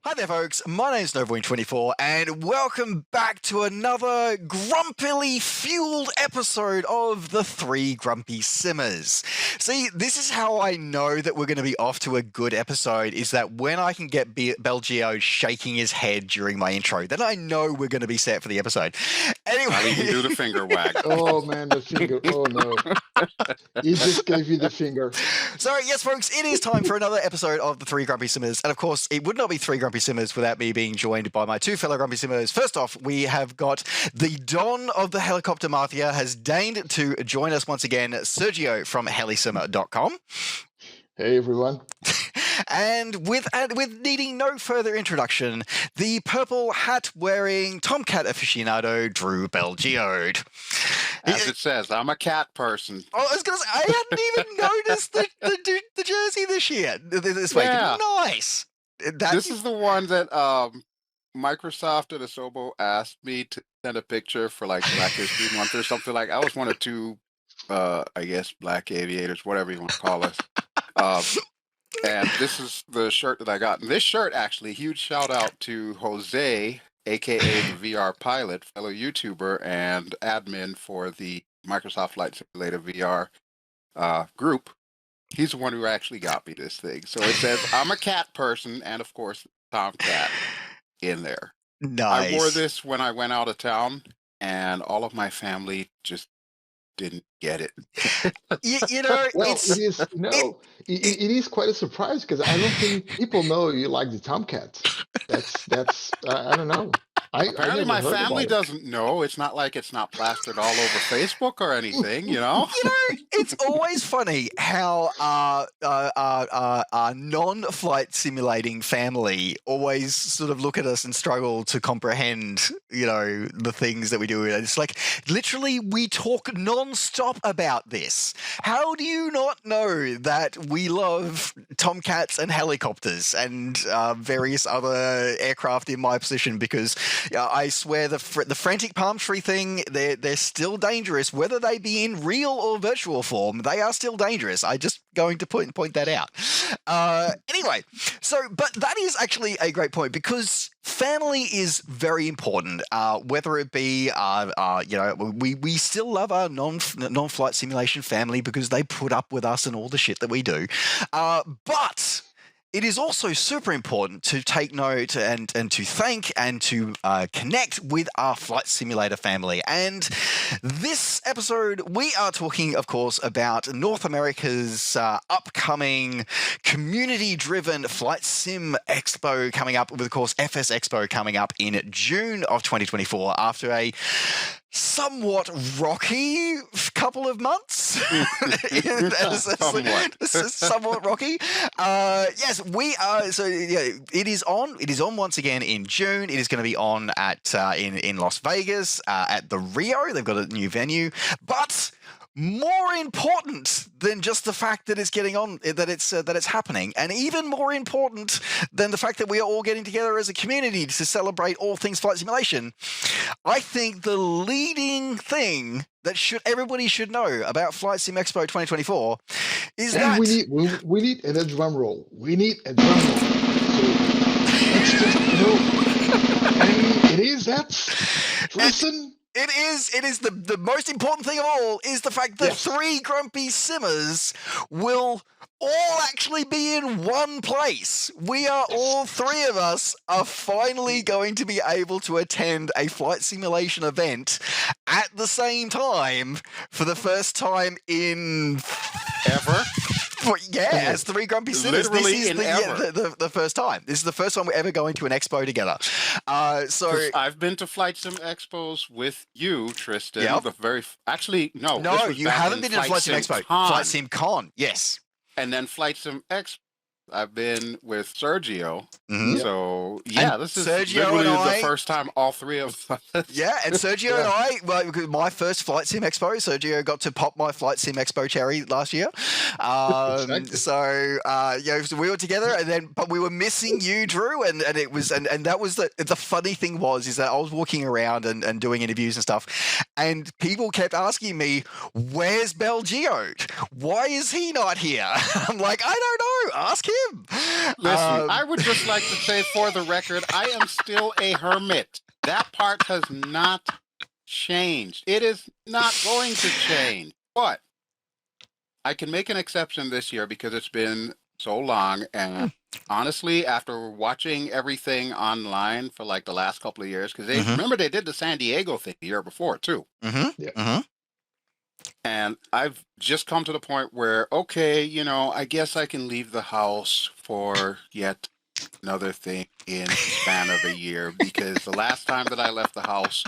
Hi there, folks. My name's Novoin24, and welcome back to another grumpily fueled episode of the Three Grumpy Simmers. See, this is how I know that we're going to be off to a good episode, is that when I can get Belgio shaking his head during my intro, then I know we're going to be set for the episode. Anyway. I'll even do the finger wag. Oh, man, the finger. Oh, no. He just gave you the finger. So, yes, folks, it is time for another episode of the Three Grumpy Simmers. And, of course, it would not be Three Grumpy Simmers without me being joined by my two fellow Grumpy Simmers. First off, we have got the Don of the Helicopter Mafia has deigned to join us once again, Sergio from helisim.com. Hey, everyone. And with needing no further introduction, the purple hat-wearing Tomcat aficionado, Drew Belgiode. As it says, I'm a cat person. I was going to say, I hadn't even noticed the jersey this year. This week. Yeah. Nice. This is the one that Microsoft at Asobo asked me to send a picture for like Black History Month or something like. I was one or two, I guess, Black aviators, whatever you want to call us. And this is the shirt that I got. And this shirt, actually, huge shout out to Jose, aka the VR pilot, fellow YouTuber and admin for the Microsoft Flight Simulator VR group. He's the one who actually got me this thing. So it says, I'm a cat person, and of course, Tomcat in there. Nice. I wore this when I went out of town, and all of my family just didn't get it. you know, Well, it's... it is quite a surprise because I don't think people know you like the Tomcat. That's I don't know. Apparently, my family doesn't know. It's not like it's not plastered all over Facebook or anything, you know? You know, it's always funny how our non-flight simulating family always sort of look at us and struggle to comprehend, you know, the things that we do. It's like, literally, we talk non-stop about this. How do you not know that we love Tomcats and helicopters and various other aircraft in my position? Because I swear the frantic palm tree thing, they're still dangerous, whether they be in real or virtual form. They are still dangerous. I just going to point that out. Anyway, but that is actually a great point because family is very important. Whether it be, you know, we still love our non-flight simulation family because they put up with us and all the shit that we do. But it is also super important to take note and to thank and to connect with our flight simulator family. And this episode, we are talking, of course, about North America's upcoming community-driven Flight Sim Expo coming up with, of course, FSExpo coming up in June of 2024 after a somewhat rocky couple of months. Somewhat rocky. Yes, we are. So yeah, it is on once again in June. It is going to be on at in Las Vegas at the Rio. They've got a new venue, but more important than just the fact that it's getting on, that it's happening, and even more important than the fact that we are all getting together as a community to celebrate all things flight simulation, I think the leading thing that everybody should know about Flight Sim Expo 2024 is that we need a drum roll. We need a drum roll. So let's just and it is that. Listen. It is the most important thing of all is the fact that Three Grumpy Simmers will all actually be in one place. We are all three of us are finally going to be able to attend a flight simulation event at the same time for the first time in ever. As Three Grumpy Simmers, literally this is the first time. This is the first time we're ever going to an expo together. So I've been to Flight Sim Expos with you, Tristan. Yep. No, you haven't been to Flight Sim Expo. Flight Sim Con, yes. And then Flight Sim Expo, I've been with Sergio. Mm-hmm. So yeah, and this is Sergio literally the first time all three of us. Yeah, and Sergio and I, well, my first Flight Sim Expo, Sergio got to pop my Flight Sim Expo cherry last year. So we were together, but we were missing you, Drew, and it was and that was the funny thing is that I was walking around and doing interviews and stuff, and people kept asking me, "Where's Belgiode? Why is he not here?" I'm like, I don't know. Ask him. him. Listen, I would just like to say for the record, I am still a hermit. That part has not changed. It is not going to change. But I can make an exception this year because it's been so long. And honestly, after watching everything online for like the last couple of years, because remember they did the San Diego thing the year before too. And I've just come to the point where, okay, you know, I guess I can leave the house for yet another thing in the span of a year, because the last time that I left the house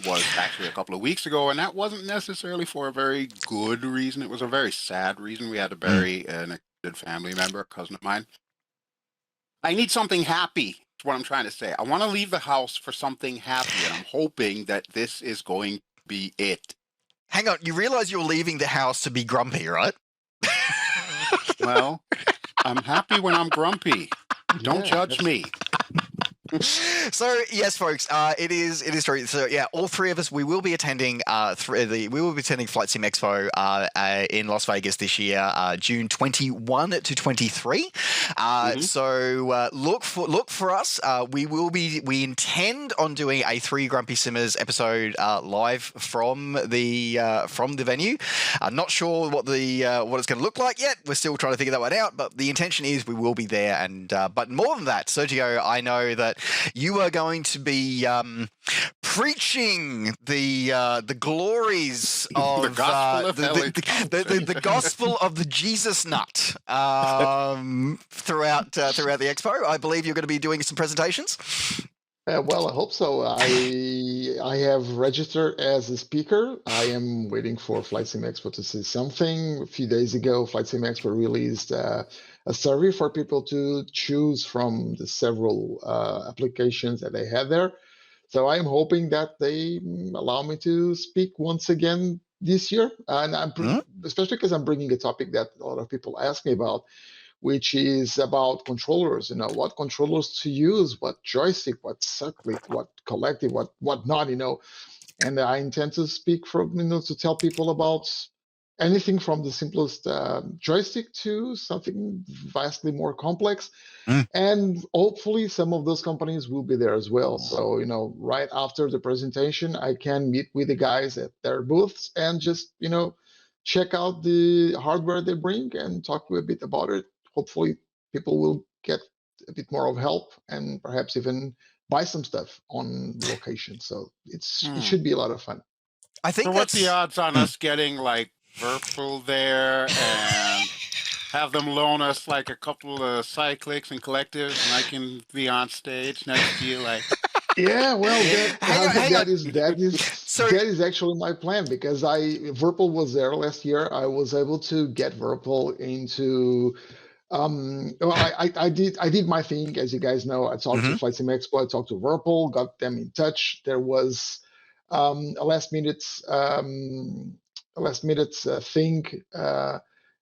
was actually a couple of weeks ago, and that wasn't necessarily for a very good reason. It was a very sad reason. We had to bury an extended family member, a cousin of mine. I need something happy. That's what I'm trying to say. I want to leave the house for something happy, and I'm hoping that this is going to be it. Hang on, you realize you're leaving the house to be grumpy, right? Well, I'm happy when I'm grumpy. Don't judge me. So yes, folks, it is true. So yeah, all three of us, we will be attending Flight Sim Expo in Las Vegas this year, June 21 to 23. So look for us. We intend on doing a 3 Grumpy Simmers episode live from the venue. I'm not sure what it's going to look like yet. We're still trying to figure that one out, but the intention is we will be there. And but more than that, Sergio, I know that you are going to be preaching the glories of the gospel of the Jesus nut throughout the expo. I believe you're going to be doing some presentations. Well, I hope so. I have registered as a speaker. I am waiting for Flight Sim Expo to say something. A few days ago, Flight Sim Expo released a survey for people to choose from the several applications that they had there. So I'm hoping that they allow me to speak once again this year. And especially because I'm bringing a topic that a lot of people ask me about, which is about controllers, you know, what controllers to use, what joystick, what cyclic, what collective, what not, you know. And I intend to speak from, you know, to tell people about anything from the simplest joystick to something vastly more complex. And hopefully some of those companies will be there as well. So, you know, right after the presentation, I can meet with the guys at their booths and just, you know, check out the hardware they bring and talk a bit about it. Hopefully people will get a bit more of help and perhaps even buy some stuff on location. So it should be a lot of fun. I think so what's the odds on us getting like Virpil there and have them loan us like a couple of cyclics and collectives, and I can be on stage next to you like... Yeah, well, that is actually my plan, because Virpil was there last year. I was able to get Virpil into... I did my thing, as you guys know. I talked to Flight Sim Expo, I talked to Virpil, got them in touch. There was a last minute thing,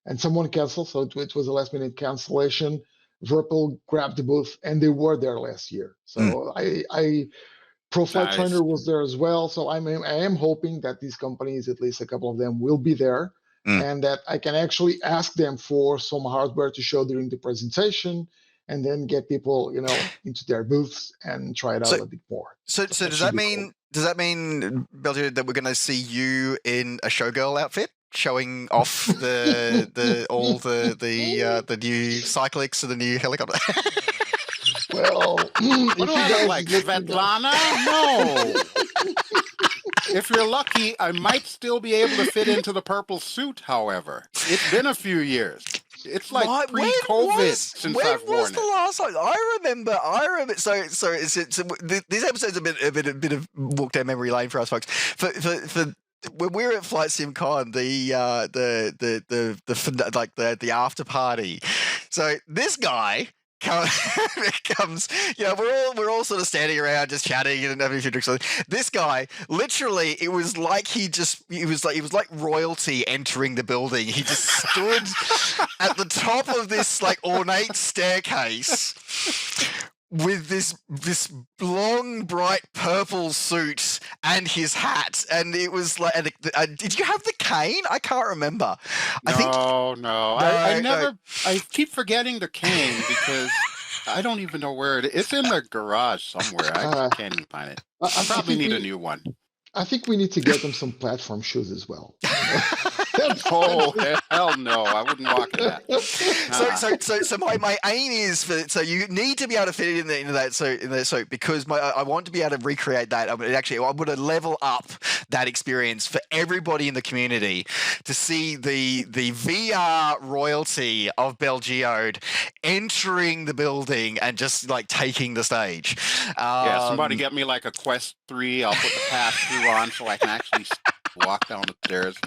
and someone canceled, so it was a last minute cancellation. Virpil grabbed the booth, and they were there last year. So Pro Flight Trainer was there as well. So I am hoping that these companies, at least a couple of them, will be there. And that I can actually ask them for some hardware to show during the presentation, and then get people, you know, into their booths and try it out a bit more. So does that mean Belgium, that we're going to see you in a showgirl outfit, showing off the new cyclics and the new helicopter? Well, what do I look like, Svetlana? No. If you're lucky, I might still be able to fit into the purple suit, however. It's been a few years. It's like pre-COVID since I've worn it. When was the last time? I remember. So these episodes have been a bit of walk down memory lane for us folks. For when we were at Flight Sim Con, the after party. So this guy comes, you know, we're all sort of standing around just chatting and having a few drinks. This guy, literally, it was like he was like royalty entering the building. He just stood at the top of this like ornate staircase with this long, bright purple suit and his hat, and it was like, did you have the cane? I can't remember. I keep forgetting the cane because I don't even know where it is. It's in the garage somewhere. I can't even find it. I probably need a new one. I think we need to get them some platform shoes as well. Oh hell no! I wouldn't walk in that. So my aim is so you need to be able to fit it into that suit because I want to be able to recreate that. I want to level up that experience for everybody in the community to see the VR royalty of Belgeode entering the building and just like taking the stage. Yeah, somebody get me like a Quest 3. I'll put the pass-through on so I can actually walk down the stairs.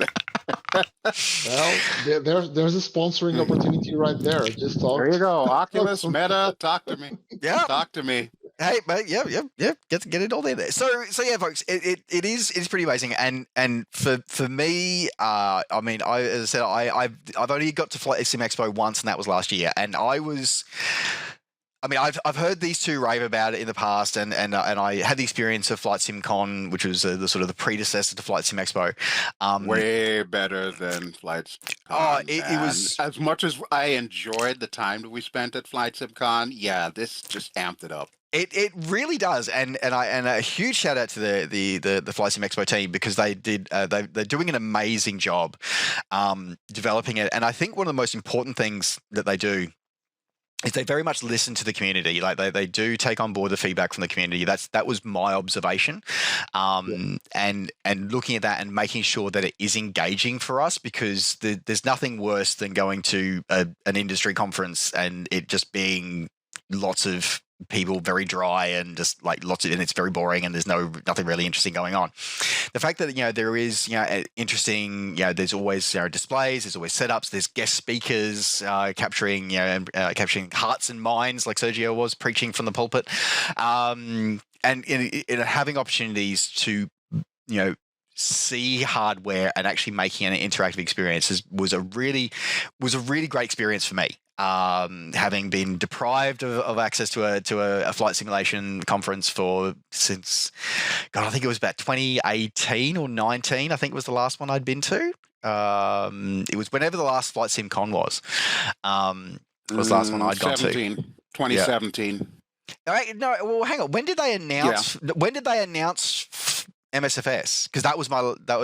Well, there's a sponsoring opportunity right there. Just talk. There you go. Oculus, Meta, talk to me. Yeah. Talk to me. Hey, mate, yeah. Get it all there. So yeah, folks, it is pretty amazing. And for me, I mean, as I said, I've only got to Flight Sim Expo once, and that was last year. And I've heard these two rave about it in the past, and I had the experience of Flight Sim Con, which was the sort of the predecessor to Flight Sim Expo. Way better than Flight Sim Con. It was, as much as I enjoyed the time that we spent at Flight Sim Con. Yeah, this just amped it up. It really does, and a huge shout out to the Flight Sim Expo team because they're doing an amazing job developing it. And I think one of the most important things that they do is they very much listen to the community. Like they do take on board the feedback from the community. That was my observation, and looking at that and making sure that it is engaging for us, because there's nothing worse than going to an industry conference and it just being lots of people very dry and just like and it's very boring and there's nothing really interesting going on. The fact that there is interesting, there's always displays, there's always setups, there's guest speakers capturing capturing hearts and minds, like Sergio was preaching from the pulpit, and having opportunities to see hardware and actually making an interactive experience was a really great experience for me. Having been deprived of access to a flight simulation conference since I think it was about 2018 or 19. I think was the last one I'd been to. It was whenever the last Flight Sim Con was. It was the last one I'd gone to. 2017. Yeah. No, well, hang on. When did they announce? Yeah. When did they announce MSFS? Because I missed that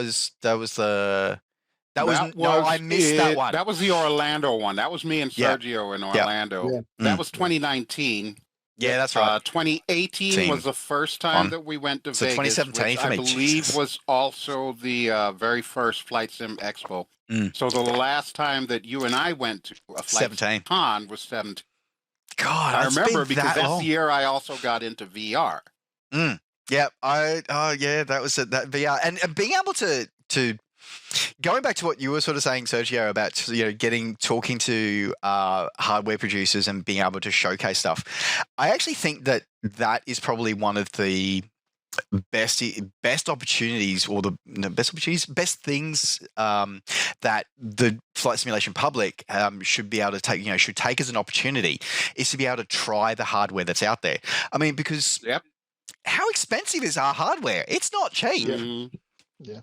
one. That was the Orlando one. That was me and Sergio in Orlando. Yeah. That was 2019. Yeah, that's right. 2018 was the first time that we went to Vegas. 2017 for me. I believe was also the very first Flight Sim Expo. So the last time that you and I went to a Flight Sim Con was 17. God, I remember because that's the year I also got into VR. Yeah, that was that VR and being able to going back to what you were sort of saying, Sergio, about talking to hardware producers and being able to showcase stuff. I actually think that is probably one of the best opportunities, or best things that the flight simulation public should be able to take. Should take as an opportunity is to be able to try the hardware that's out there. I mean, because how expensive is our hardware? It's not cheap. Yeah.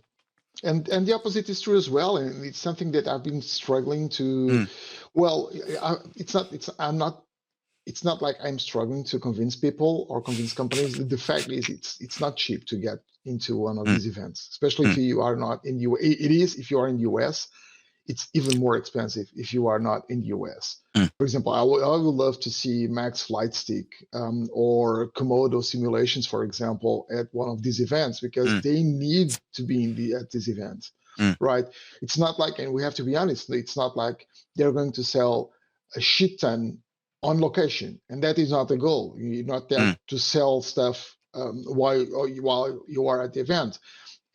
And the opposite is true as well, and it's something that I've been struggling to. Well, it's not like I'm struggling to convince people or convince companies. The fact is, it's not cheap to get into one of these events, especially if you are not in the US. It is if you are in the US. It's even more expensive if you are not in the US. For example, I would love to see Max Flight Stick or Komodo simulations, for example, at one of these events, because they need to be at this event, right? It's not like, and we have to be honest, it's not like they're going to sell a shit ton on location, and that is not the goal. You're not there to sell stuff while you are at the event.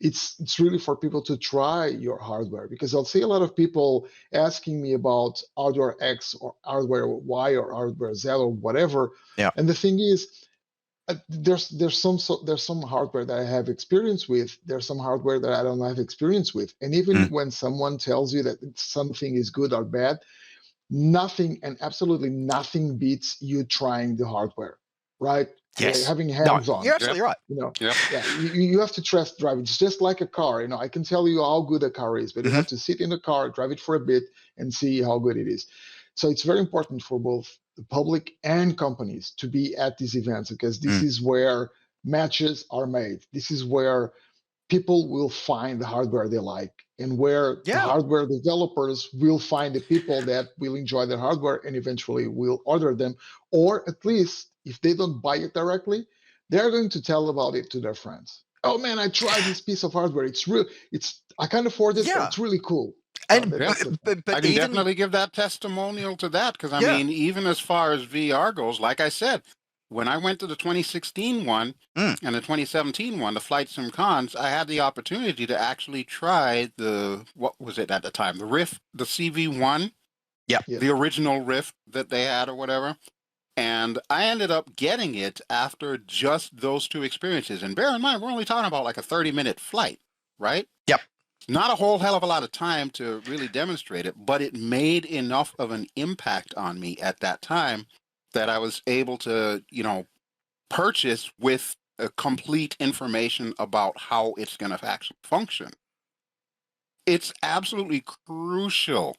It's really for people to try your hardware, because I'll see a lot of people asking me about hardware X or hardware Y or hardware Z or whatever. Yeah. And the thing is, there's some hardware that I have experience with. There's some hardware that I don't have experience with. And even when someone tells you that something is good or bad, nothing and absolutely nothing beats you trying the hardware. right? Yes. Having No, hands-on. you're absolutely right. You know, Yep. yeah, you have to trust drive. It's just like a car. You know, I can tell you how good a car is, but you have to sit in the car, drive it for a bit, and see how good it is. So it's very important for both the public and companies to be at these events, because this is where matches are made. This is where people will find the hardware they like, and where the hardware developers will find the people that will enjoy their hardware and eventually will order them, or at least if they don't buy it directly, they're going to tell about it to their friends. Oh man, I tried this piece of hardware. I can't afford it, but it's really cool. And But I can even definitely give that testimonial to that, because I Yeah. mean, even as far as VR goes, like I said, when I went to the 2016 one and the 2017 one, the Flight Sim Cons, I had the opportunity to actually try what was it at the time? The Rift, the CV1, the original Rift that they had or whatever. And I ended up getting it after just those two experiences. And bear in mind, we're only talking about like a 30-minute flight, right? Yep. Not a whole hell of a lot of time to really demonstrate it, but it made enough of an impact on me at that time that I was able to, purchase with complete information about how it's going to actually function. It's absolutely crucial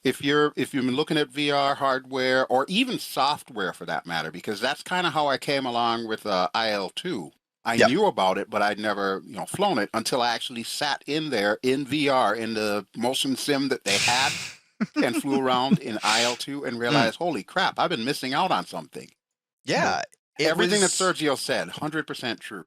if you've been looking at VR hardware or even software for that matter, because that's kind of how I came along with IL-2. I knew about it, but I'd never, flown it until I actually sat in there in VR in the motion sim that they had and flew around in IL-2 and realized, holy crap, I've been missing out on something. Yeah. Everything that Sergio said, 100% true.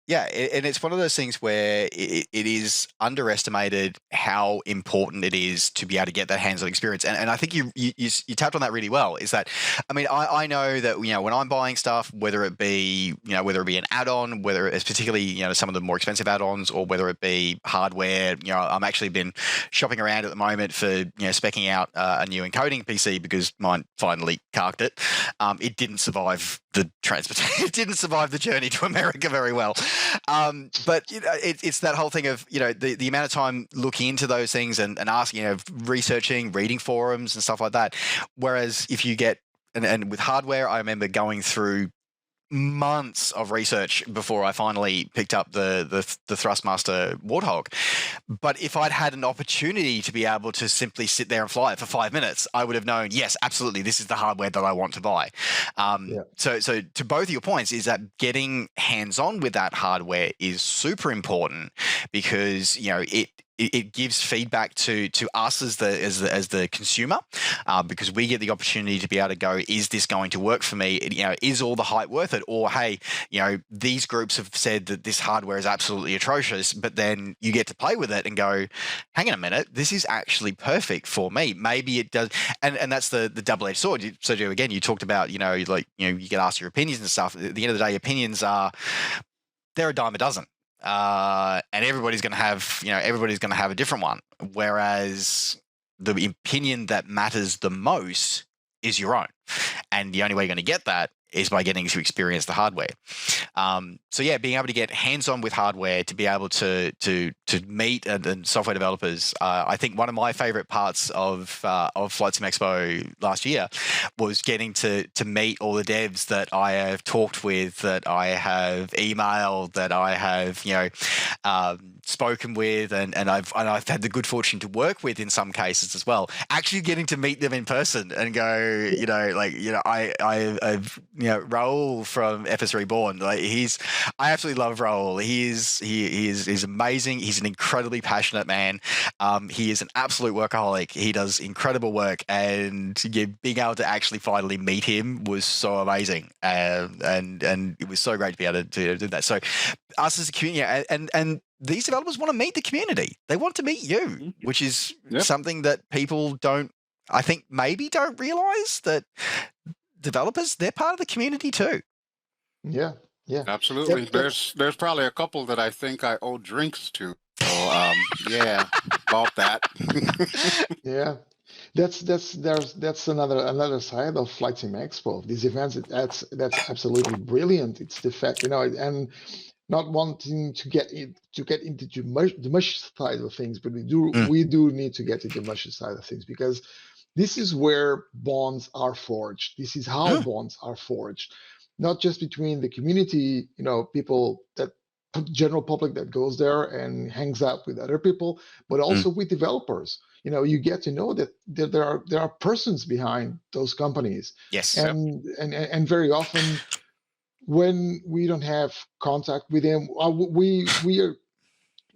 Yeah, and it's one of those things where it is underestimated how important it is to be able to get that hands-on experience. And I think you tapped on that really well. Is that, I mean, I know that when I'm buying stuff, whether it be an add-on, whether it's particularly some of the more expensive add-ons, or whether it be hardware, I'm actually been shopping around at the moment for speccing out a new encoding PC because mine finally carked it. It didn't survive the transportation. It didn't survive the journey to America very well. But it's that whole thing of the amount of time looking into those things and asking, researching, reading forums and stuff like that. Whereas if you get and with hardware, I remember going through months of research before I finally picked up the Thrustmaster Warthog. But if I'd had an opportunity to be able to simply sit there and fly it for 5 minutes, I would have known, yes, absolutely, this is the hardware that I want to buy. So to both of your points is that getting hands-on with that hardware is super important, because it gives feedback to us as the consumer, because we get the opportunity to be able to go, is this going to work for me? Is all the hype worth it? Or hey, these groups have said that this hardware is absolutely atrocious, but then you get to play with it and go, hang on a minute, this is actually perfect for me. Maybe it does, and that's the double-edged sword. So again, you talked about you get asked your opinions and stuff. At the end of the day, opinions they're a dime a dozen. And everybody's going to have a different one. Whereas the opinion that matters the most is your own, and the only way you're going to get that is by getting to experience the hardware. So yeah, being able to get hands-on with hardware, to be able to meet and software developers. I think one of my favorite parts of Flight Sim Expo last year was getting to meet all the devs that I have talked with, that I have emailed, that I have spoken with, and I've had the good fortune to work with in some cases as well. Actually getting to meet them in person and go, I've Raul from FS Reborn. I absolutely love Raul. He's amazing. He's an incredibly passionate man. He is an absolute workaholic. He does incredible work, and being able to actually finally meet him was so amazing. And it was so great to be able to do that. So us as a community, and these developers want to meet the community. They want to meet you, which is something that people don't realize, that developers, they're part of the community too. Yeah, absolutely. There's probably a couple that I think I owe drinks to. So about that. Yeah, that's another side of Flight Sim Expo. These events, that's absolutely brilliant. It's the fact, and not wanting to get into the mushy side of things, but we do need to get into the mushy side of things, because this is where bonds are forged. This is how bonds are forged. not just between the community, people that general public that goes there and hangs out with other people, but also with developers. You get to know that there are persons behind those companies, Yes. and very often when we don't have contact with them,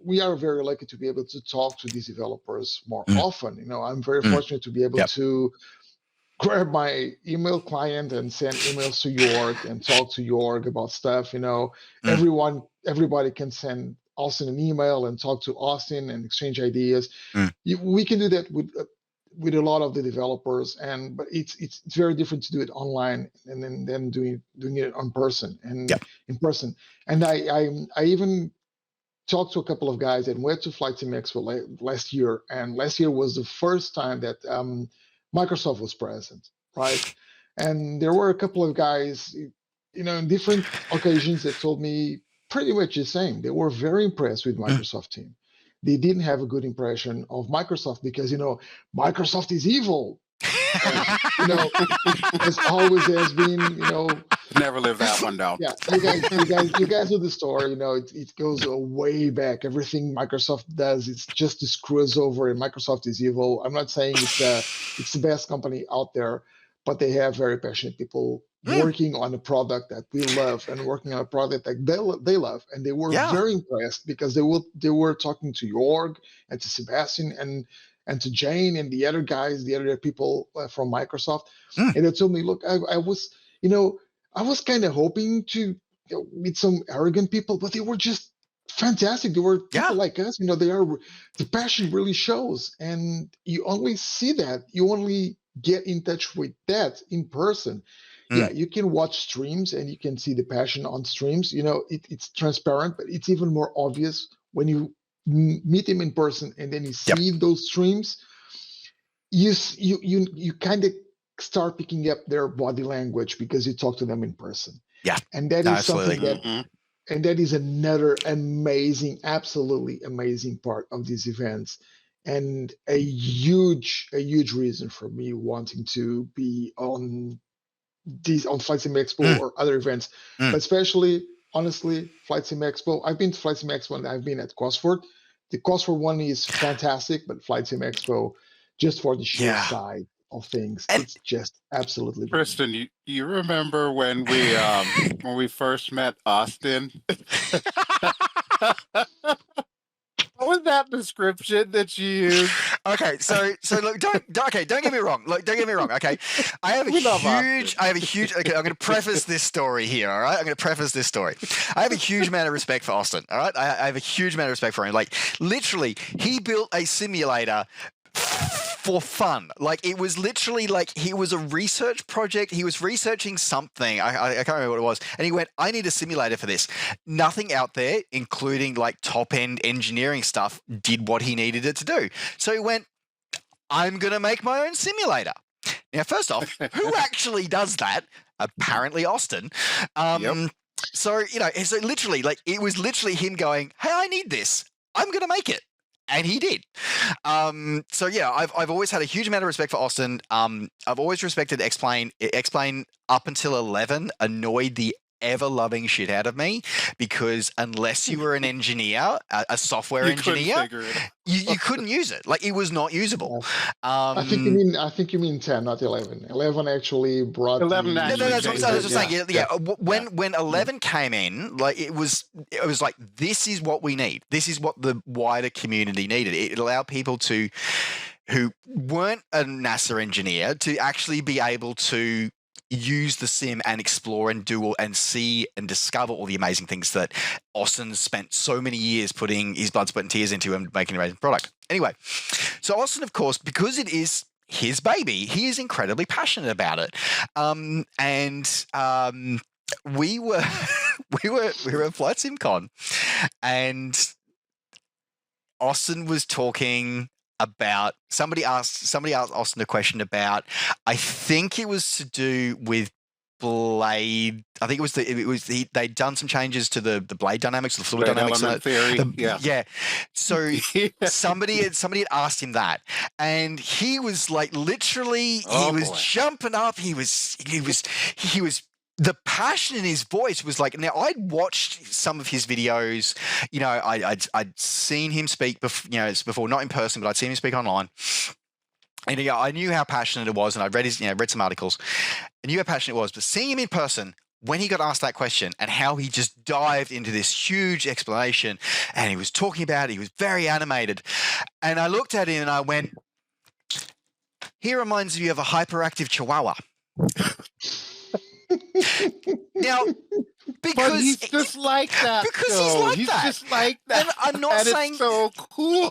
we are very lucky to be able to talk to these developers more often. I'm very fortunate to be able to grab my email client and send emails to York and talk to York about stuff. Everybody can send Austin an email and talk to Austin and exchange ideas. We can do that with a lot of the developers, but it's very different to do it online and then doing it in person. And I even talked to a couple of guys that went to Flight Sim Expo last year, and last year was the first time that Microsoft was present, right? And there were a couple of guys, in different occasions that told me pretty much the same. They were very impressed with Microsoft team. They didn't have a good impression of Microsoft because, Microsoft is evil. As always has been, Never live that one down. Yeah, you guys know the story. It goes way back. Everything Microsoft does, it's just to screw us over, and Microsoft is evil. I'm not saying it's the best company out there, but they have very passionate people working on a product that we love and working on a product that they love, and they were very impressed because they were talking to Jorg and to Sebastian and to Jane and the other guys, the other people from Microsoft, and they told me, look, I was kind of hoping to meet some arrogant people, but they were just fantastic. They were people like us. The passion really shows, and you only see that. You only get in touch with that in person. Yeah, you can watch streams and you can see the passion on streams. It's transparent, but it's even more obvious when you meet him in person and then you see those streams. You kind of start picking up their body language because you talk to them in person. Yeah. And that is something and that is another absolutely amazing part of these events, and a huge reason for me wanting to be on Flight Sim Expo or other events, but especially, honestly, Flight Sim Expo. I've been to Flight Sim Expo and I've been at Cosford. The Cosford one is fantastic, but Flight Sim Expo, just for the sheer side of things, it's just absolutely brilliant. Kristen, you remember when we first met Austin? What was that description that you used? Okay, so look, don't get me wrong. Look, don't get me wrong. Okay, I have a huge. Okay, I'm going to preface this story here. All right, I'm going to preface this story. I have a huge amount of respect for Austin. All right, I have a huge amount of respect for him. Like, literally, he built a simulator for fun. Like, it was literally like he was a research project. He was researching something. I can't remember what it was. And he went, I need a simulator for this. Nothing out there, including like top end engineering stuff, did what he needed it to do. So he went, I'm going to make my own simulator. Now, first off, who actually does that? Apparently Austin. So, so literally, like, it was literally him going, hey, I need this. I'm going to make it. And he did. So yeah, I've always had a huge amount of respect for Austin. I've always respected X-Plane. X-Plane up until 11 annoyed the ever-loving shit out of me, because unless you were an engineer, a software engineer, you couldn't use it. Like, it was not usable. I think you mean 10, not 11. 11 actually brought 11. No, that's what I was saying. Yeah. When 11 came in, like, it was like, this is what we need. This is what the wider community needed. It allowed people who weren't a NASA engineer to actually be able to use the sim and explore and do and see and discover all the amazing things that Austin spent so many years putting his blood, sweat, and tears into and making an amazing product. Anyway, so Austin, of course, because it is his baby, he is incredibly passionate about it. We were at Flight Sim Con, and Austin was talking about somebody asked Austin a question about, I think it was to do with blade. I think they'd done some changes to the blade dynamics, the fluid dynamics, theory. So somebody had asked him that, and he was like, literally, he was jumping up. He was the passion in his voice was like, now I'd watched some of his videos, I'd seen him speak before, not in person, but I'd seen him speak online. And I knew how passionate it was, and I'd read some articles. I knew how passionate it was, but seeing him in person, when he got asked that question and how he just dived into this huge explanation and he was talking about it, he was very animated. And I looked at him and I went, he reminds me of a hyperactive chihuahua. Now, because but he's just like that. Because he's just like that. And I'm not saying it's so cool.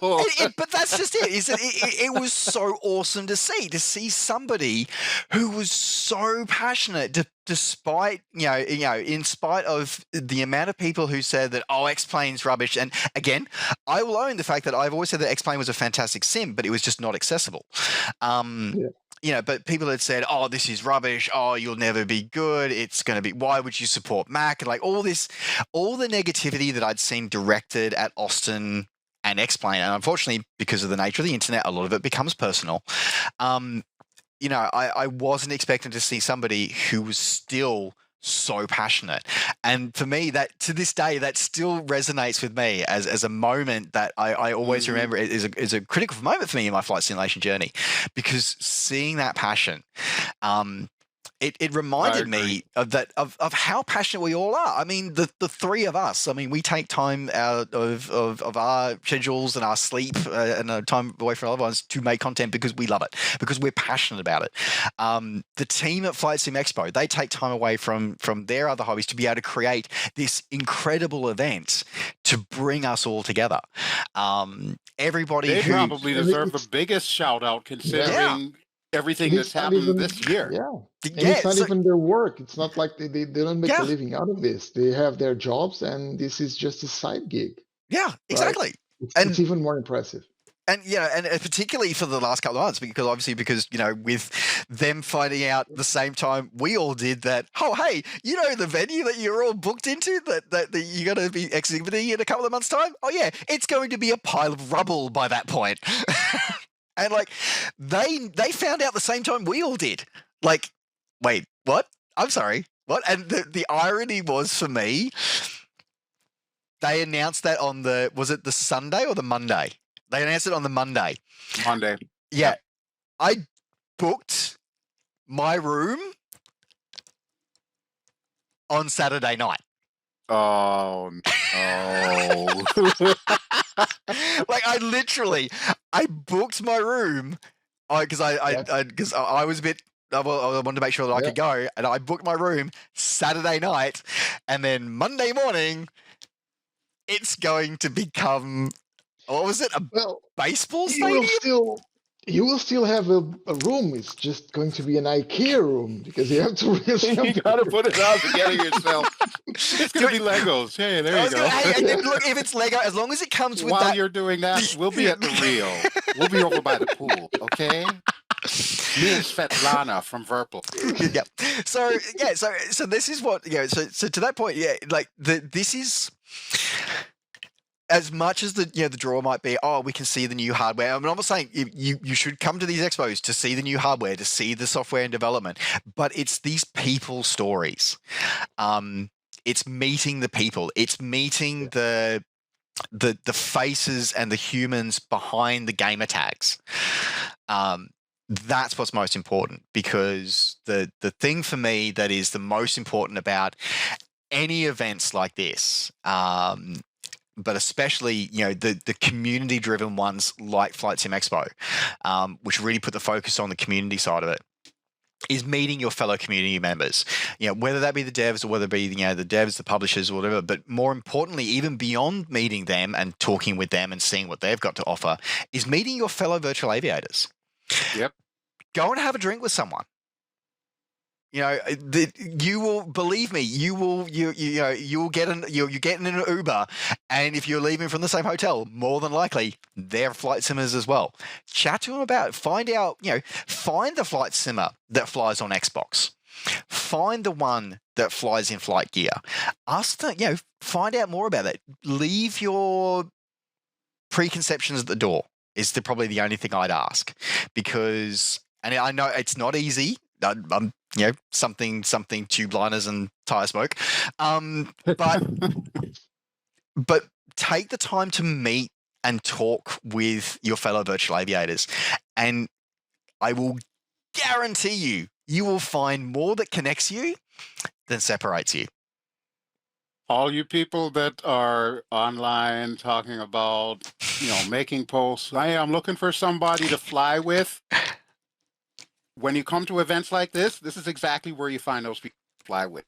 But that's just it. It was so awesome to see somebody who was so passionate, despite in spite of the amount of people who said that X-Plane's rubbish. And again, I will own the fact that I've always said that X-Plane was a fantastic sim, but it was just not accessible. But people had said, this is rubbish. You'll never be good. It's going to be, why would you support Mac? And like all the negativity that I'd seen directed at Austin and X-Plane. And unfortunately, because of the nature of the internet, a lot of it becomes personal. I wasn't expecting to see somebody who was still so passionate. And for me, that to this day, that still resonates with me as a moment that I always remember is a critical moment for me in my flight simulation journey, because seeing that passion, it reminded me of how passionate we all are. I mean, the three of us, we take time out of our schedules and our sleep and time away from other ones to make content because we love it, because we're passionate about it. The team at Flight Sim Expo, they take time away from their other hobbies to be able to create this incredible event to bring us all together. They probably deserve the biggest shout out considering everything that's happened this year. And it's not even their work. It's not like they don't make a living out of this. They have their jobs, and this is just a side gig. Yeah, exactly. Right? It's even more impressive. And and particularly for the last couple of months, because with them finding out the same time we all did that, hey, the venue that you're all booked into that you're going to be exhibiting in a couple of months' time? It's going to be a pile of rubble by that point. And they found out the same time we all did. Like, wait, what? I'm sorry, what? And the irony was, for me, they announced that on was it the Sunday or the Monday? They announced it on the Monday. Monday. Yeah. I booked my room on Saturday night. Oh, no. I booked my room because I was a bit, I wanted to make sure that I could go, and I booked my room Saturday night, and then Monday morning, it's going to become, what was it? Baseball stadium? You will still have a room. It's just going to be an IKEA room because you have to really. You got to put it out together yourself. It's going to be Legos. Hey, there you go. Look, if it's Lego, as long as it comes with While you're doing that, we'll be at the Rio. We'll be over by the pool, okay? Me and Svetlana from Verpel. Yeah. So this is what, so to that point, this is, as much as the draw might be, we can see the new hardware. I'm not saying you should come to these expos to see the new hardware, to see the software in development, but it's these people stories. It's meeting the people. It's meeting the faces and the humans behind the gamer tags. That's what's most important, because the thing for me that is the most important about any events like this, but especially, the community-driven ones like Flight Sim Expo, which really put the focus on the community side of it, is meeting your fellow community members. Whether that be the devs or whether it be, the devs, the publishers, or whatever. But more importantly, even beyond meeting them and talking with them and seeing what they've got to offer, is meeting your fellow virtual aviators. Yep. Go and have a drink with someone. You will, believe me, you'll get in an Uber, and if you're leaving from the same hotel, more than likely they're flight simmers as well. Chat to them about it. Find the flight simmer that flies on Xbox. Find the one that flies in flight gear. Ask them, find out more about it. Leave your preconceptions at the door is probably the only thing I'd ask, because, and I know it's not easy. I'm something tube liners and tire smoke. But take the time to meet and talk with your fellow virtual aviators, and I will guarantee you will find more that connects you than separates you. All you people that are online talking about, making posts, hey, I'm looking for somebody to fly with. When you come to events like this is exactly where you find those people to fly with.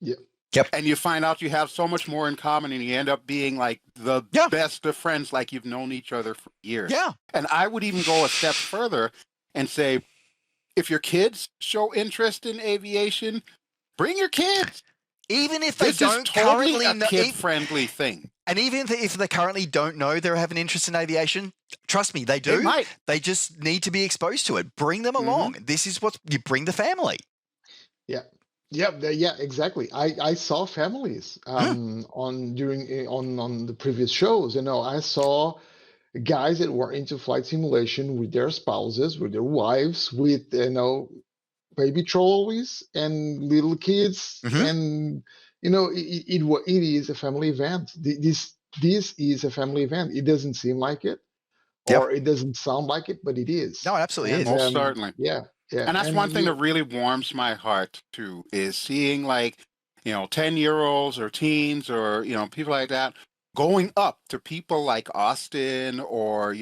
Yeah. Yep. And you find out you have so much more in common, and you end up being like the best of friends, like you've known each other for years. Yeah. And I would even go a step further and say, if your kids show interest in aviation, bring your kids. Even if they this don't is totally currently a kid-friendly thing. And even if they currently don't know they have an interest in aviation, trust me, they do. They might. They just need to be exposed to it. Bring them along. This is what you bring the family. Yeah. Yeah, exactly. I saw families on the previous shows. I saw guys that were into flight simulation with their spouses, with their wives, with baby trolleys and little kids, and it is a family event. This is a family event. It doesn't seem like it, or it doesn't sound like it, but it is. No, it absolutely is. Most certainly. Yeah. And that's one thing that really warms my heart too, is seeing 10-year-olds or teens or people like that going up to people like Austin or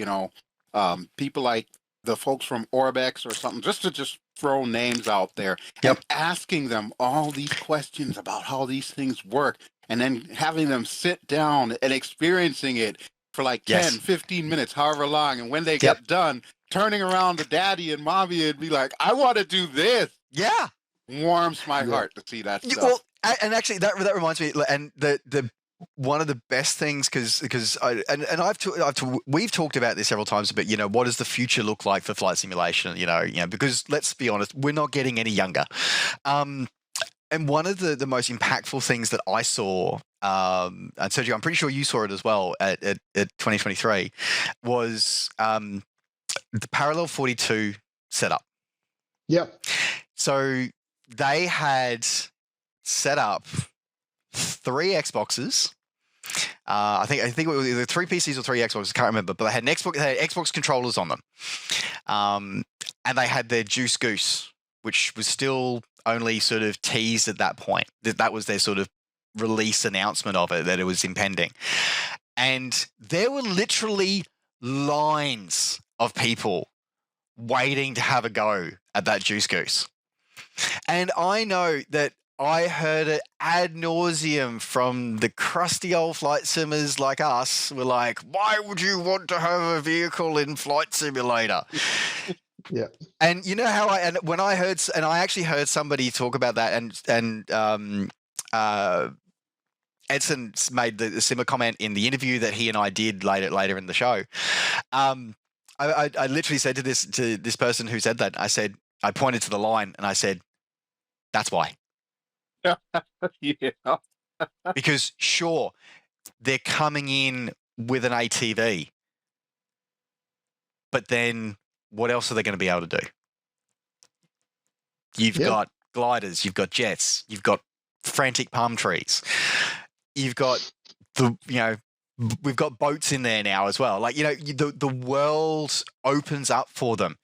people like the folks from Orbex or something, just to throw names out there and asking them all these questions about how these things work, and then having them sit down and experiencing it for 10, 15 minutes, however long. And when they get done, turning around to daddy and mommy and be like, I want to do this. Yeah. Warms my heart to see that stuff. Well, and actually that reminds me, and the one of the best things, because we've talked about this several times, but what does the future look like for flight simulation? Because let's be honest, we're not getting any younger. And one of the most impactful things that I saw, and Sergio, I'm pretty sure you saw it as well at 2023, was the Parallel 42 setup. Yeah. So they had set up 3 Xboxes. I think it was either 3 PCs or 3 Xboxes. I can't remember, but they had Xbox controllers on them, and they had their Juice Goose, which was still only sort of teased at that point. That was their sort of release announcement of it, that it was impending, and there were literally lines of people waiting to have a go at that Juice Goose. And I know that I heard it ad nauseum from the crusty old flight simmers like us. We're like, why would you want to have a vehicle in Flight Simulator? Yeah. And when I heard, and I actually heard somebody talk about that, and Edson made the similar comment in the interview that he and I did later in the show. I literally said to this person who said that, I pointed to the line and I said, that's why. Yeah. Because sure, they're coming in with an ATV, but then what else are they going to be able to do? You've got gliders, you've got jets, you've got frantic palm trees, you've got we've got boats in there now as well. The world opens up for them.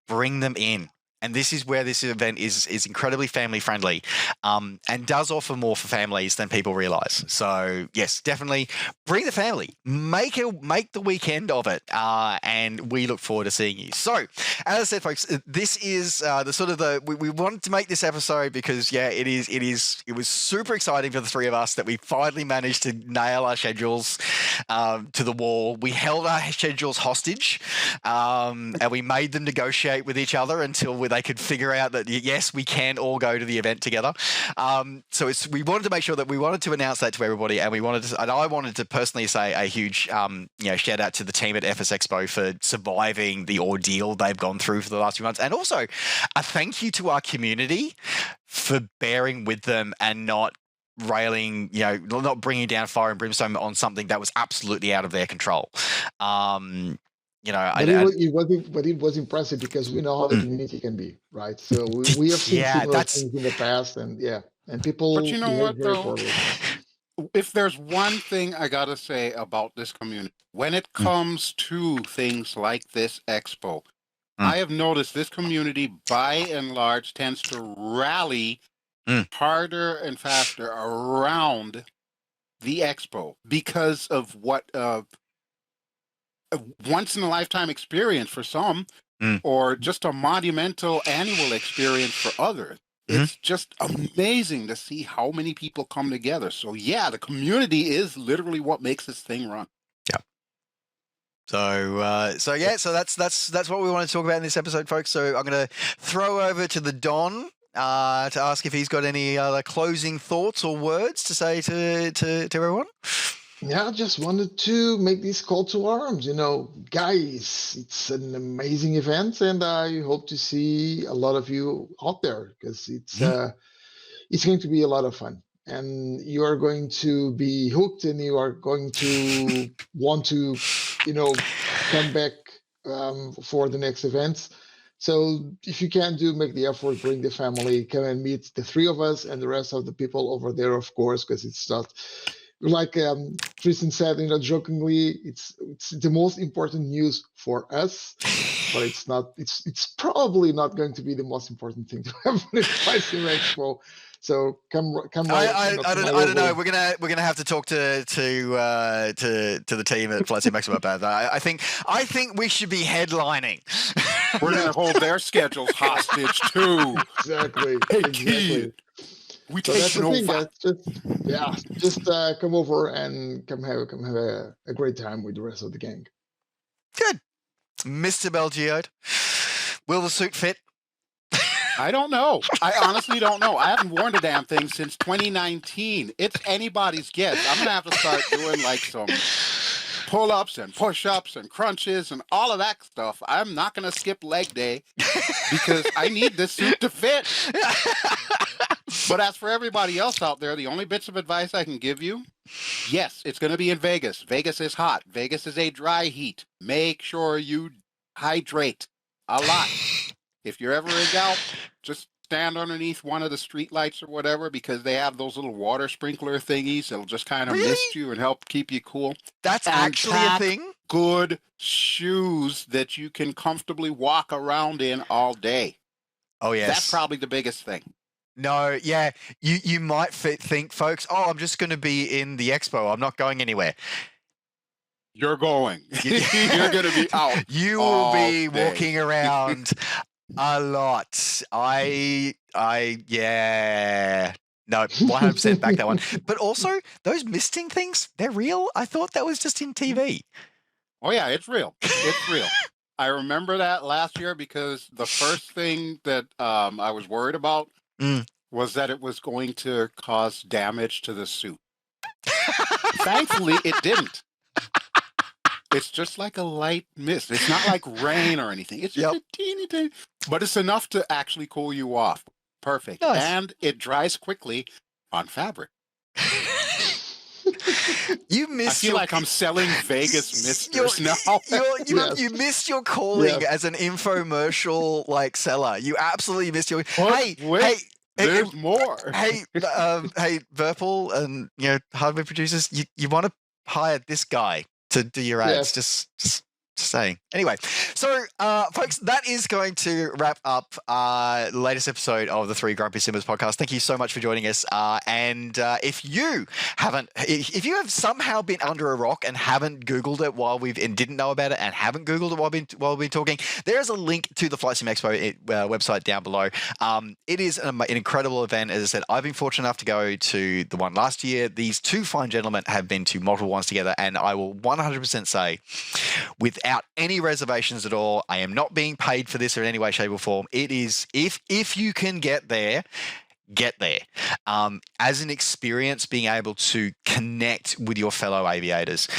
Bring them in. And this is where this event is incredibly family friendly, and does offer more for families than people realize. So yes, definitely bring the family, make the weekend of it, and we look forward to seeing you. So as I said, folks, this is we wanted to make this episode because it was super exciting for the three of us that we finally managed to nail our schedules to the wall. We held our schedules hostage, and we made them negotiate with each other until they could figure out that yes, we can all go to the event together. So we wanted to make sure that we wanted to announce that to everybody, and I wanted to personally say a huge shout out to the team at FSExpo for surviving the ordeal they've gone through for the last few months, and also a thank you to our community for bearing with them and not not bringing down fire and brimstone on something that was absolutely out of their control. you know, But it was impressive because we know how the community can be, right? So we have seen similar things in the past, and people But you know behave what, very though? poorly. If there's one thing I gotta say about this community, when it comes to things like this expo, I have noticed this community, by and large, tends to rally harder and faster around the expo because of what a once in a lifetime experience for some, or just a monumental annual experience for others. It's just amazing to see how many people come together. So yeah, the community is literally what makes this thing run. Yeah. So that's what we want to talk about in this episode, folks. So I'm going to throw over to the Don to ask if he's got any other closing thoughts or words to say to everyone. Yeah, I just wanted to make this call to arms. Guys, it's an amazing event, and I hope to see a lot of you out there because it's going to be a lot of fun, and you are going to be hooked, and you are going to want to, come back for the next events. So if you can make the effort, bring the family, come and meet the three of us and the rest of the people over there, of course, because it's not. Like Tristan said, jokingly, it's the most important news for us, but it's not. It's probably not going to be the most important thing to have at Flight Sim Expo. So come. I don't know. We're gonna have to talk to the team at Flight Sim Expo about that. I think we should be headlining. We're gonna hold their schedules hostage too. Exactly. Exactly. We so that's the thing, guys. Just come over and come have a great time with the rest of the gang. Good, Mr. Belgio. Will the suit fit? I don't know. I honestly don't know. I haven't worn the damn thing since 2019. It's anybody's guess. I'm gonna have to start doing like some pull-ups and push-ups and crunches and all of that stuff. I'm not gonna skip leg day because I need this suit to fit. But as for everybody else out there, the only bits of advice I can give you, yes, it's going to be in Vegas. Vegas is hot. Vegas is a dry heat. Make sure you hydrate a lot. If you're ever in doubt, just stand underneath one of the street lights or whatever, because they have those little water sprinkler thingies that'll just kind of mist you and help keep you cool. That's actually a thing? Good shoes that you can comfortably walk around in all day. Oh, yes. That's probably the biggest thing. No, yeah, you might think, folks, I'm just going to be in the expo. I'm not going anywhere. You're going. You're going to be out. You will be walking around a lot. Yeah. No, 100% back that one. But also, those misting things, they're real? I thought that was just in TV. Oh, yeah, it's real. It's real. I remember that last year because the first thing that I was worried about was that it was going to cause damage to the suit. Thankfully, it didn't. It's just like a light mist. It's not like rain or anything. It's just a teeny, but it's enough to actually cool you off. Perfect. Nice. And it dries quickly on fabric. I feel like I'm selling Vegas misters now. You missed your calling as an infomercial seller. You absolutely missed your. There's more. Hey, Verpal and hardware producers, you want to hire this guy to do your ads? Just saying. Anyway, so folks, that is going to wrap up the latest episode of the Three Grumpy Simmers podcast. Thank you so much for joining us. And if you have somehow been under a rock and haven't Googled it and didn't know about it and haven't Googled it while we've been talking, there is a link to the Flight Sim Expo website down below. It is an incredible event. As I said, I've been fortunate enough to go to the one last year. These two fine gentlemen have been to multiple ones together, and I will 100% say, without any reservations at all, I am not being paid for this in any way, shape, or form. It is, if you can get there. As an experience, being able to connect with your fellow aviators,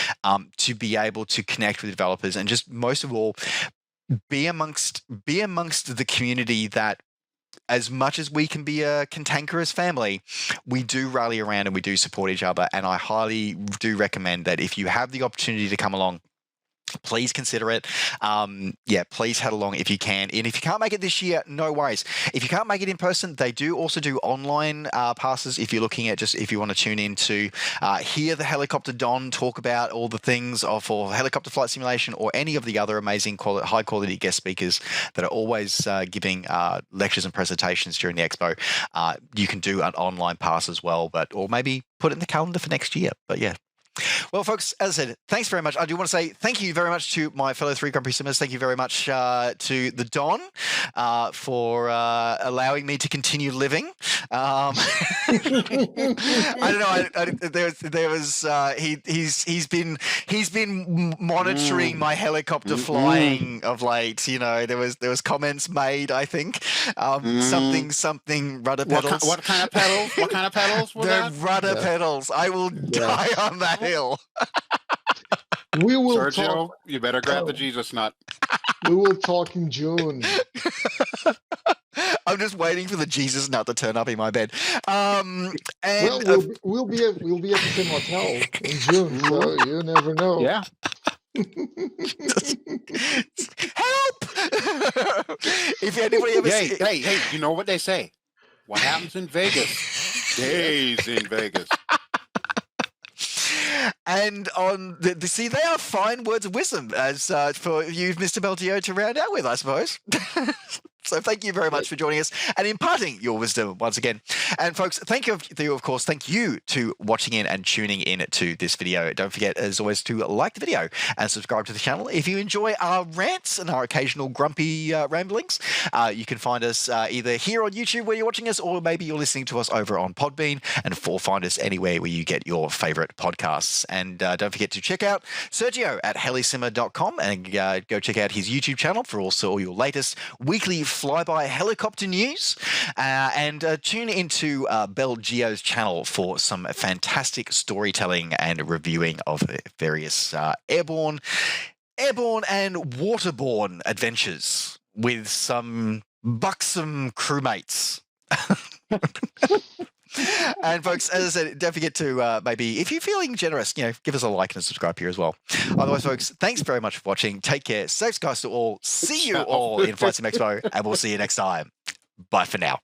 to be able to connect with developers, and just most of all, be amongst the community that, as much as we can be a cantankerous family, we do rally around and we do support each other. And I highly do recommend that if you have the opportunity to come along please consider it. Please head along if you can. And if you can't make it this year, no worries. If you can't make it in person, they do also do online passes if you're looking at if you want to tune in to hear the Helicopter Don talk about all the things for helicopter flight simulation or any of the other amazing high quality guest speakers that are always giving lectures and presentations during the expo. You can do an online pass as well, or maybe put it in the calendar for next year. But yeah. Well, folks, as I said, thanks very much. I do want to say thank you very much to my fellow 3 Grumpy Simmers. Thank you very much to the Don for allowing me to continue living. I don't know. He's been monitoring my helicopter flying of late. You know, there was comments made. I think something rudder pedals. What kind of pedals? What kind of pedals? They're rudder pedals. I will die on that hill. We will Sergio, talk. you better grab the Jesus nut. We will talk in June. I'm just waiting for the Jesus nut to turn up in my bed. We'll be at the same hotel in June, so you never know. Yeah. Help! If anybody ever hey, you know what they say? What happens in Vegas stays in Vegas. And on see, they are fine words of wisdom as for you, Mr. Belgio, to round out with, I suppose. So thank you very much for joining us and imparting your wisdom once again. And folks, thank you, of course, thank you to watching in and tuning in to this video. Don't forget, as always, to like the video and subscribe to the channel. If you enjoy our rants and our occasional grumpy ramblings, you can find us either here on YouTube where you're watching us, or maybe you're listening to us over on Podbean, and find us anywhere where you get your favorite podcasts. And don't forget to check out Sergio at helisimmer.com and go check out his YouTube channel for also all your latest weekly flyby helicopter news, and tune into Belgio's channel for some fantastic storytelling and reviewing of various airborne and waterborne adventures with some buxom crewmates. And folks, as I said, don't forget to maybe, if you're feeling generous, give us a like and a subscribe here as well. Otherwise, folks, thanks very much for watching. Take care. Safe skies to all. See you all in Flight Sim Expo, and we'll see you next time. Bye for now.